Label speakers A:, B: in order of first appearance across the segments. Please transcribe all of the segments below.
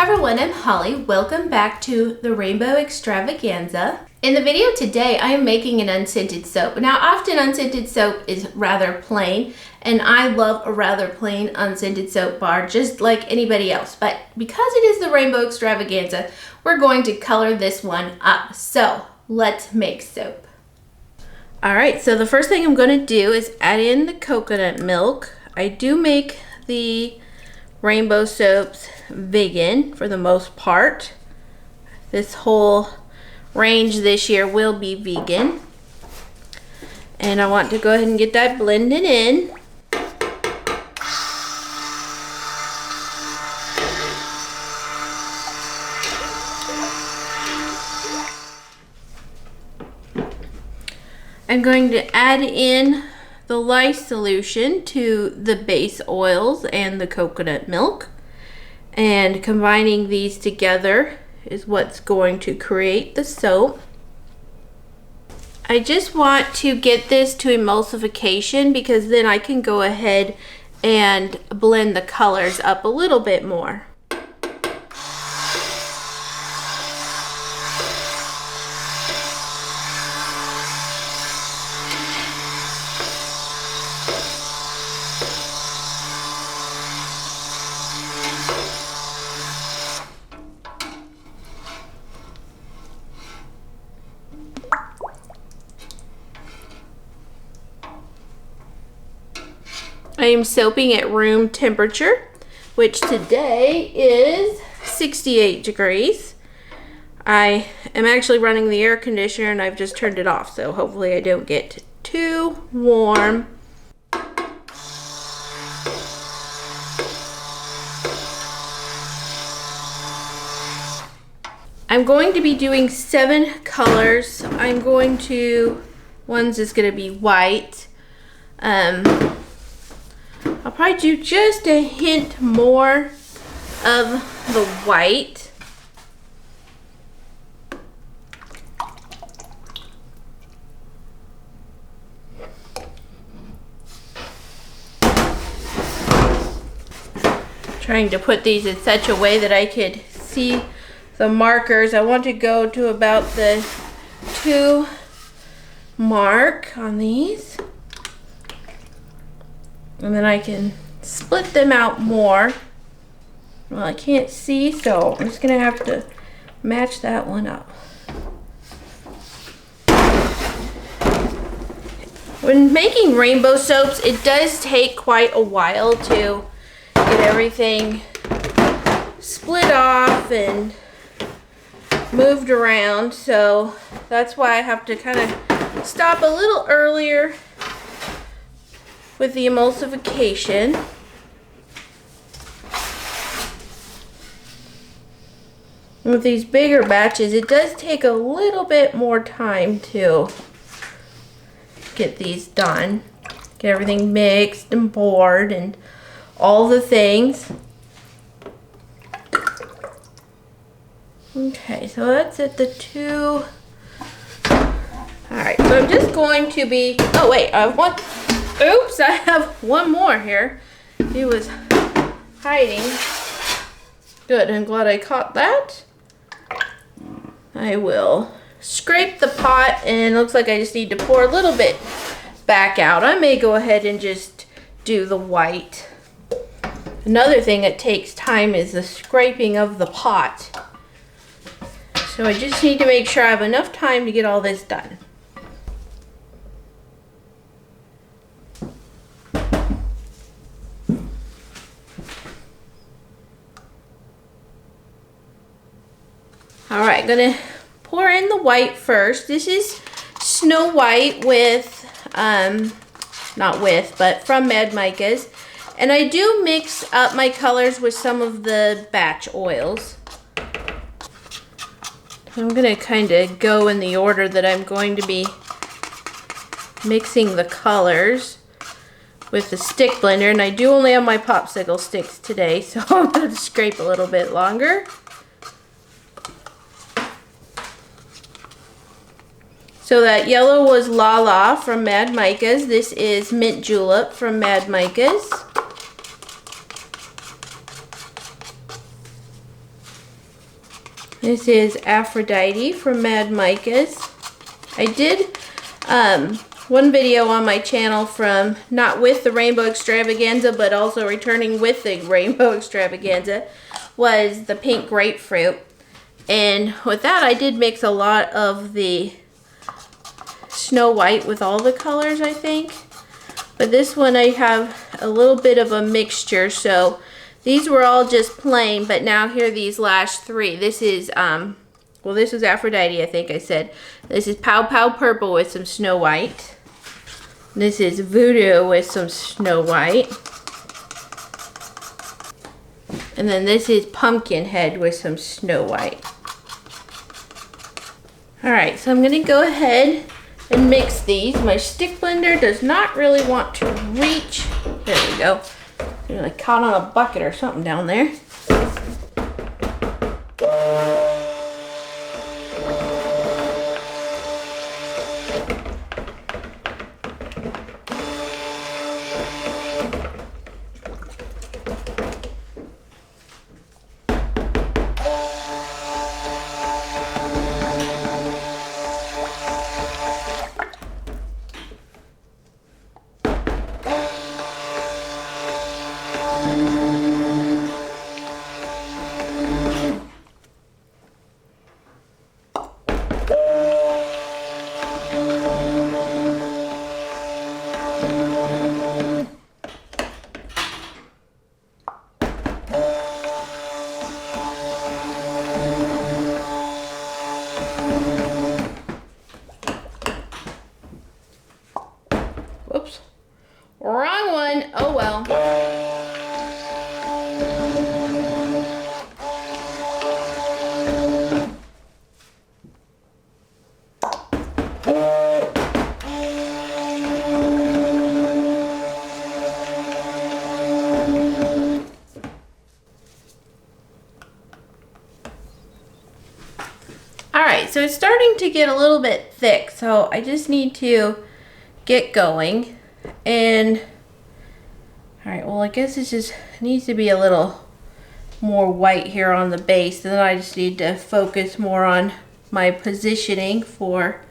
A: everyone, I'm Holly. Welcome back to the Rainbow Extravaganza. In the video today, I am making an unscented soap. Now, often unscented soap is rather plain, and I love a rather plain unscented soap bar just like anybody else. But because it is the Rainbow Extravaganza, we're going to color this one up. So let's make soap. Alright, so the first thing I'm going to do is add in the coconut milk. I do make the rainbow soaps vegan for the most part. This whole range this year will be vegan. And I want to go ahead and get that blended in. I'm going to add in the lye solution to the base oils and the coconut milk, and combining these together is what's going to create the soap. I just want to get this to emulsification because then I can go ahead and blend the colors up a little bit more. I am soaping at room temperature, which today is 68 degrees. I am actually running the air conditioner and I've just turned it off, so hopefully I don't get too warm. I'm going to be doing 7 colors. One's is going to be white. I'll probably do just a hint more of the white. Trying to put these in such a way that I could see the markers. I want to go to about the 2 mark on these. And then I can split them out more. Well, I can't see, so I'm just gonna have to match that one up. When making rainbow soaps, it does take quite a while to get everything split off and moved around, so that's why I have to kind of stop a little earlier with the emulsification. With these bigger batches, it does take a little bit more time to get these done. Get everything mixed and poured and all the things. Okay, so that's at the 2. Alright, so I'm just going to be, oh wait, oops, I have one more here. He was hiding. Good, I'm glad I caught that. I will scrape the pot, and it looks like I just need to pour a little bit back out. I may go ahead and just do the white. Another thing that takes time is the scraping of the pot. So I just need to make sure I have enough time to get all this done. Alright, I'm going to pour in the white first. This is Snow White with, but from Mad Micas. And I do mix up my colors with some of the batch oils. I'm going to kind of go in the order that I'm going to be mixing the colors with the stick blender. And I do only have my popsicle sticks today, so I'm going to scrape a little bit longer. So that yellow was La La from Mad Micas. This is Mint Julep from Mad Micas. This is Aphrodite from Mad Micas. I did one video on my channel from not with the Rainbow Extravaganza, but also returning with the Rainbow Extravaganza, was the pink grapefruit. And with that, I did mix a lot of the Snow White with all the colors, I think. But this one I have a little bit of a mixture, so these were all just plain, but now here are these last three. This is, well, this is Aphrodite, I think I said. This is Pow Pow Purple with some Snow White. This is Voodoo with some Snow White. And then this is Pumpkinhead with some Snow White. Alright, so I'm going to go ahead and mix these. My stick blender does not really want to reach. There we go. I caught on a bucket or something down there. Whoops. Wrong one. Oh well. Alright, so it's starting to get a little bit thick, so I just need to get going. And alright, well, I guess it just needs to be a little more white here on the base, and then I just need to focus more on my positioning for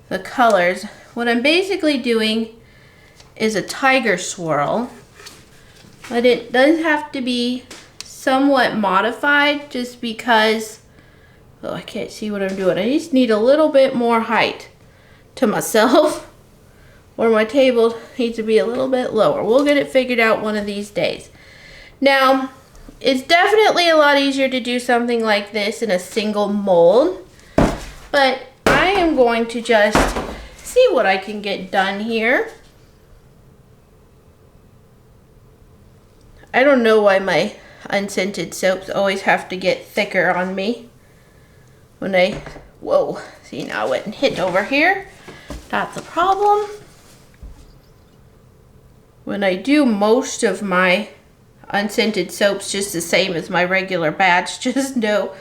A: the colors. What I'm basically doing is a tiger swirl, but it does have to be somewhat modified just because, oh, I can't see what I'm doing. I just need a little bit more height to myself, or my table needs to be a little bit lower. We'll get it figured out one of these days. Now, it's definitely a lot easier to do something like this in a single mold, but I am going to just see what I can get done here. I don't know why my unscented soaps always have to get thicker on me when I, whoa, see, now I went and hit over here. That's a problem. When I do most of my unscented soaps just the same as my regular batch, just no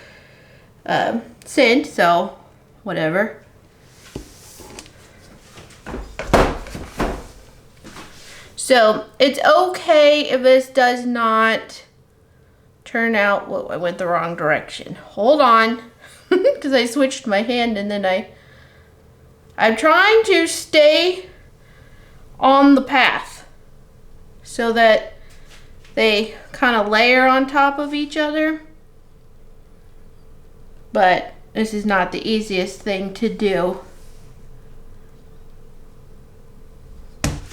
A: scent, so whatever. So it's okay if this does not turn out, whoa, I went the wrong direction. Hold on, because I switched my hand and then I'm trying to stay on the path so that they kind of layer on top of each other. But this is not the easiest thing to do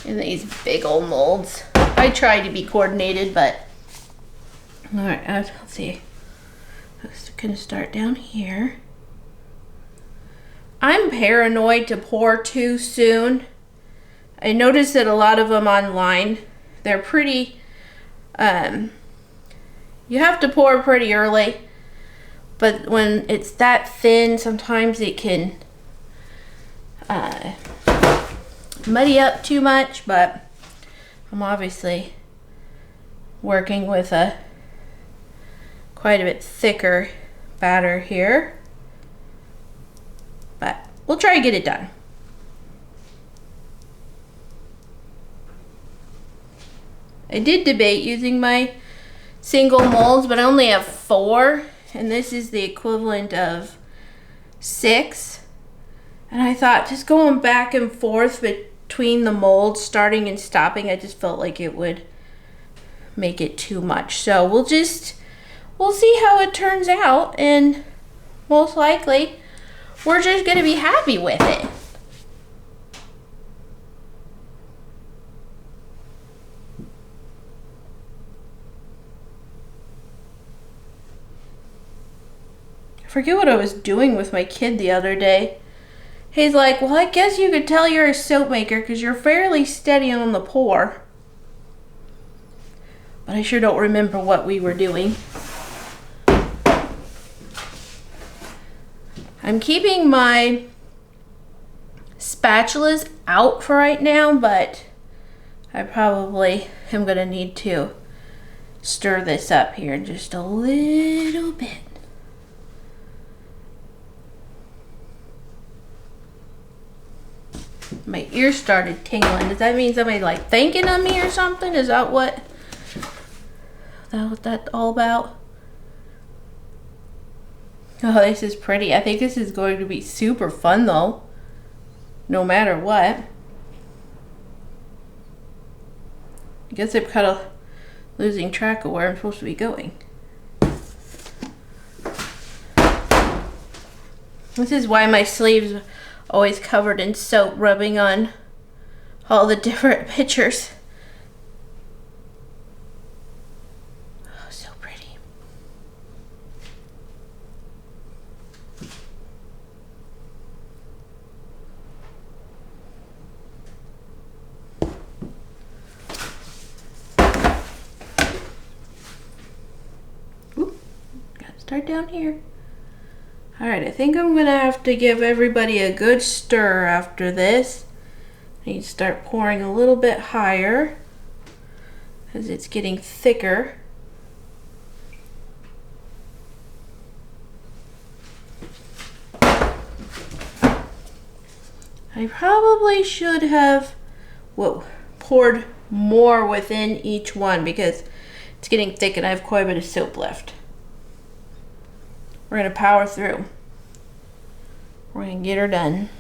A: in these big old molds. I try to be coordinated, but all right, let's see. I'm gonna start down here. I'm paranoid to pour too soon. I noticed that a lot of them online, they're pretty, you have to pour pretty early, but when it's that thin, sometimes it can muddy up too much, but I'm obviously working with a quite a bit thicker batter here, but we'll try to get it done. I did debate using my single molds, but I only have 4, and this is the equivalent of 6. And I thought just going back and forth between the molds, starting and stopping, I just felt like it would make it too much. So we'll see how it turns out, and most likely we're just gonna be happy with it. I forget what I was doing with my kid the other day. He's like, well, I guess you could tell you're a soap maker because you're fairly steady on the pour. But I sure don't remember what we were doing. I'm keeping my spatulas out for right now, but I probably am gonna need to stir this up here just a little bit. My ears started tingling. Does that mean somebody like thinking of me or something? Is that what that's all about? Oh, this is pretty. I think this is going to be super fun though, no matter what. I guess I'm kind of losing track of where I'm supposed to be going. This is why my sleeves are always covered in soap, rubbing on all the different pictures. Oh, so pretty. Ooh, gotta start down here. Alright, I think I'm gonna have to give everybody a good stir after this. I need to start pouring a little bit higher because it's getting thicker. I probably should have poured more within each one because it's getting thick and I have quite a bit of soap left. We're gonna power through. We're gonna get her done.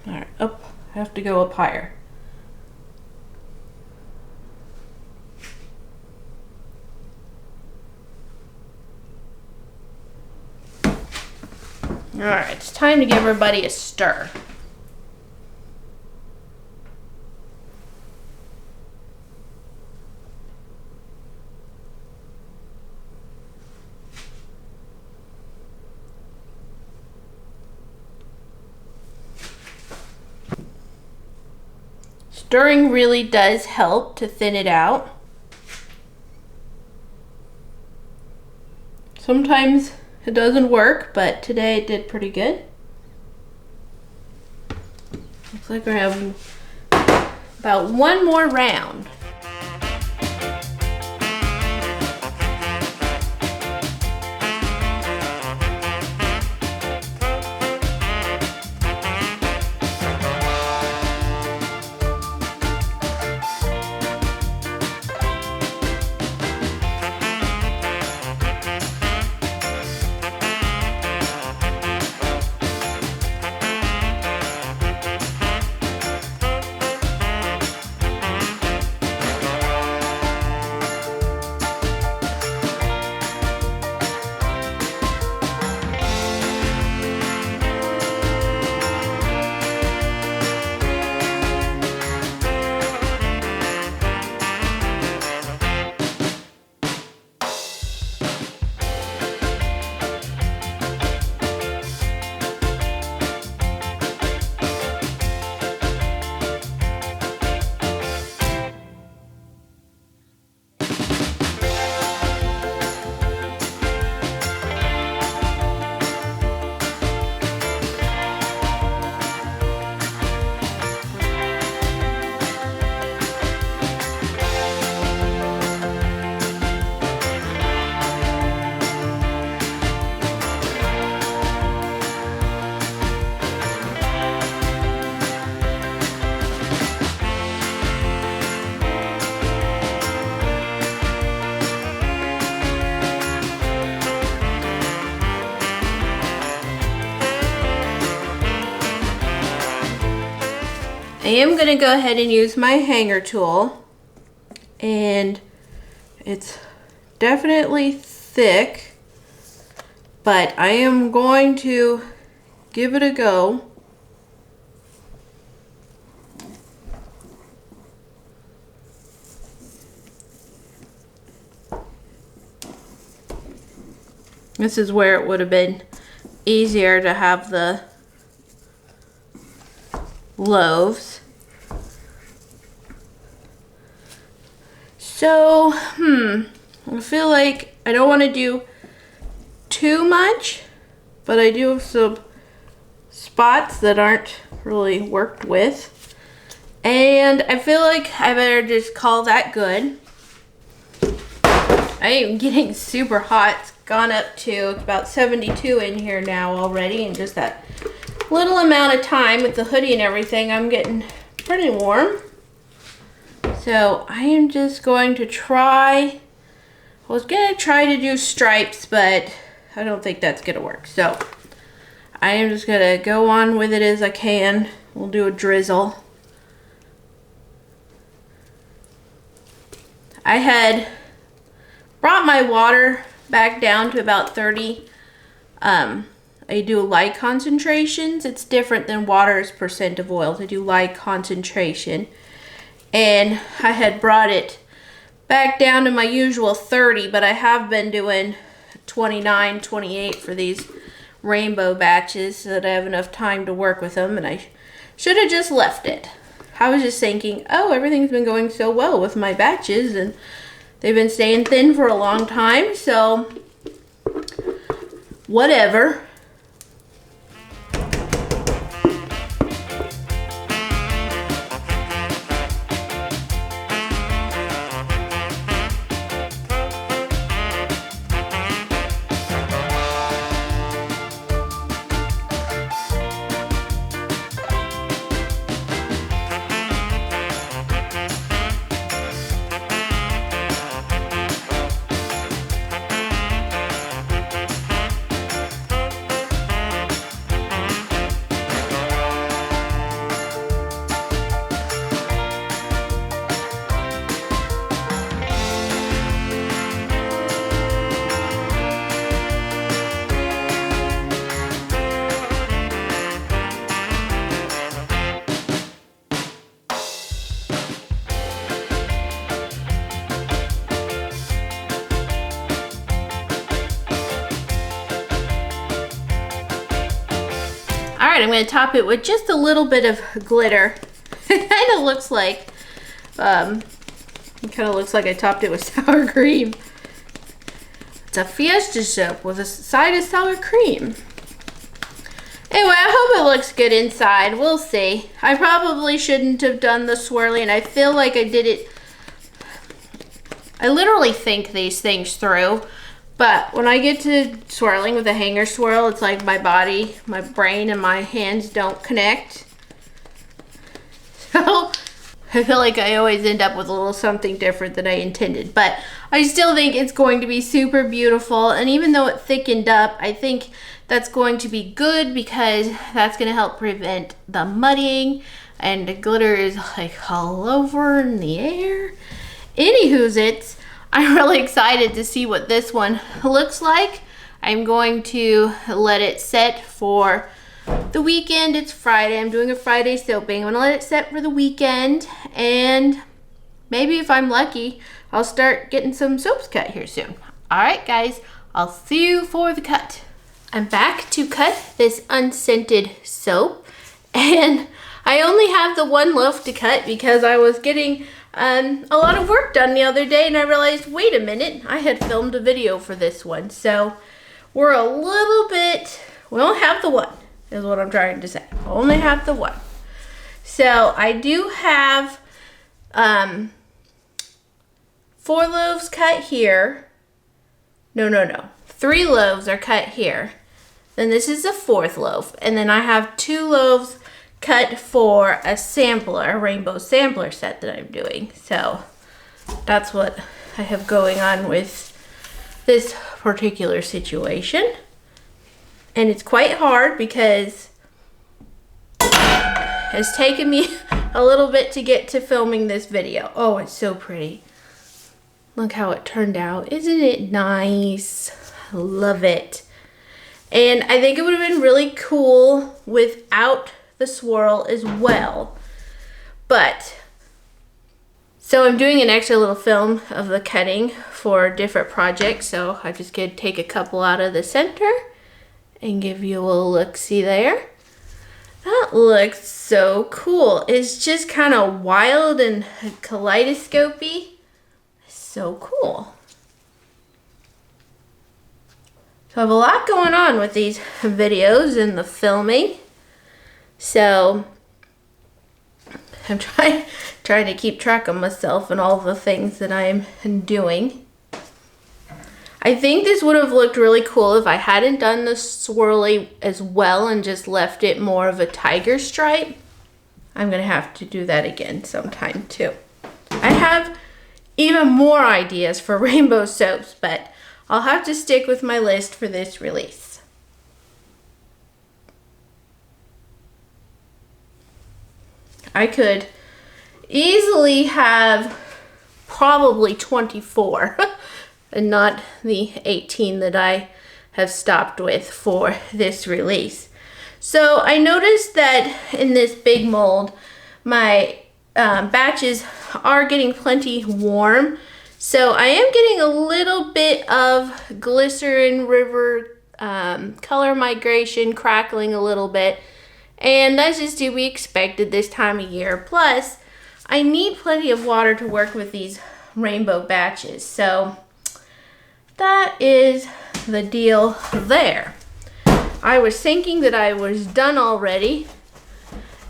A: All right, up. I have to go up higher. All right, it's time to give everybody a stir. Stirring really does help to thin it out. Sometimes it doesn't work, but today it did pretty good. Looks like we're having about one more round. I am gonna go ahead and use my hanger tool, and it's definitely thick, but I am going to give it a go. This is where it would have been easier to have the loaves. So, I feel like I don't want to do too much, but I do have some spots that aren't really worked with. And I feel like I better just call that good. I am getting super hot. It's gone up to about 72 in here now already, in just that little amount of time with the hoodie and everything. I'm getting pretty warm. So I am just going to try, I was gonna try to do stripes, but I don't think that's gonna work. So I am just gonna go on with it as I can. We'll do a drizzle. I had brought my water back down to about 30. I do light concentrations. It's different than water's percent of oils. I do light concentration. And I had brought it back down to my usual 30, but I have been doing 29, 28 for these rainbow batches so that I have enough time to work with them, and I should have just left it. I was just thinking, oh, everything's been going so well with my batches, and they've been staying thin for a long time, so whatever. All right, I'm going to top it with just a little bit of glitter. It kind of looks like, I topped it with sour cream. It's a Fiesta soap with a side of sour cream. Anyway, I hope it looks good inside. We'll see. I probably shouldn't have done the swirling. I feel like I did it. I literally think these things through. But when I get to swirling with a hanger swirl, it's like my body, my brain, and my hands don't connect. So I feel like I always end up with a little something different than I intended. But I still think it's going to be super beautiful. And even though it thickened up, I think that's going to be good because that's going to help prevent the muddying. And the glitter is like all over in the air. Anywho's it's. I'm really excited to see what this one looks like. I'm going to let it set for the weekend. It's Friday. I'm doing a Friday soaping. I'm gonna let it set for the weekend, and maybe if I'm lucky, I'll start getting some soaps cut here soon. All right, guys, I'll see you for the cut. I'm back to cut this unscented soap, and I only have the one loaf to cut because I was getting a lot of work done the other day, and I realized, wait a minute, I had filmed a video for this one. So we're a little bit, we don't have the one, is what I'm trying to say. Only have the one. So I do have 4 loaves cut here. No. 3 loaves are cut here. Then this is the 4th loaf. And then I have 2 loaves cut for a sampler, a rainbow sampler set that I'm doing. So that's what I have going on with this particular situation. And it's quite hard because it's taken me a little bit to get to filming this video. Oh, it's so pretty. Look how it turned out. Isn't it nice? I love it. And I think it would have been really cool without the swirl as well. But, so I'm doing an extra little film of the cutting for different projects. So I just could take a couple out of the center and give you a little look-see there. That looks so cool. It's just kind of wild and kaleidoscopy. So cool. So I have a lot going on with these videos and the filming. So I'm trying to keep track of myself and all the things that I'm doing. I think this would have looked really cool if I hadn't done the swirly as well and just left it more of a tiger stripe. I'm gonna have to do that again sometime too. I have even more ideas for rainbow soaps, but I'll have to stick with my list for this release. I could easily have probably 24 and not the 18 that I have stopped with for this release. So I noticed that in this big mold, my batches are getting plenty warm. So I am getting a little bit of glycerin river color migration, crackling a little bit. And that's just to be expected this time of year. Plus, I need plenty of water to work with these rainbow batches. So that is the deal there. I was thinking that I was done already,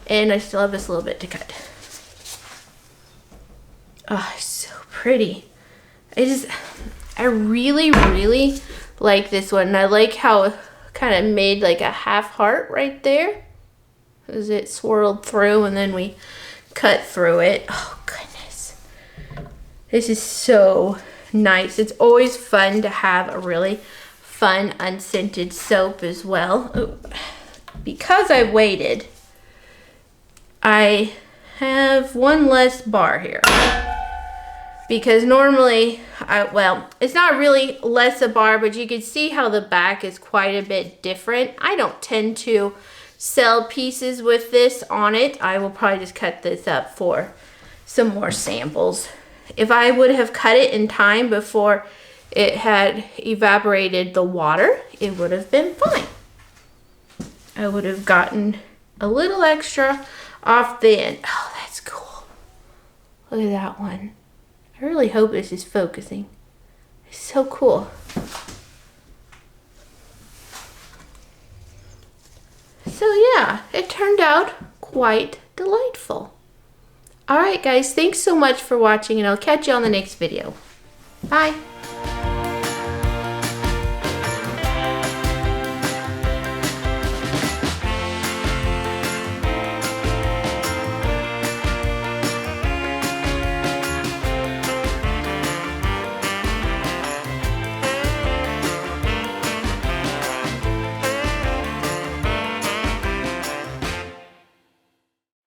A: and I still have this little bit to cut. Oh, it's so pretty. I really, really like this one. I like how it kind of made like a half heart right there as it swirled through and then we cut through it. Oh, goodness. This is so nice. It's always fun to have a really fun unscented soap as well. Ooh. Because I waited, I have one less bar here. Because normally, well, it's not really less a bar, but you can see how the back is quite a bit different. I don't tend to sell pieces with this on it. I will probably just cut this up for some more samples. If I would have cut it in time before it had evaporated the water, it would have been fine. I would have gotten a little extra off the end. Oh, that's cool. Look at that one. I really hope this is focusing. It's so cool. So yeah, it turned out quite delightful. Alright guys, thanks so much for watching and I'll catch you on the next video. Bye.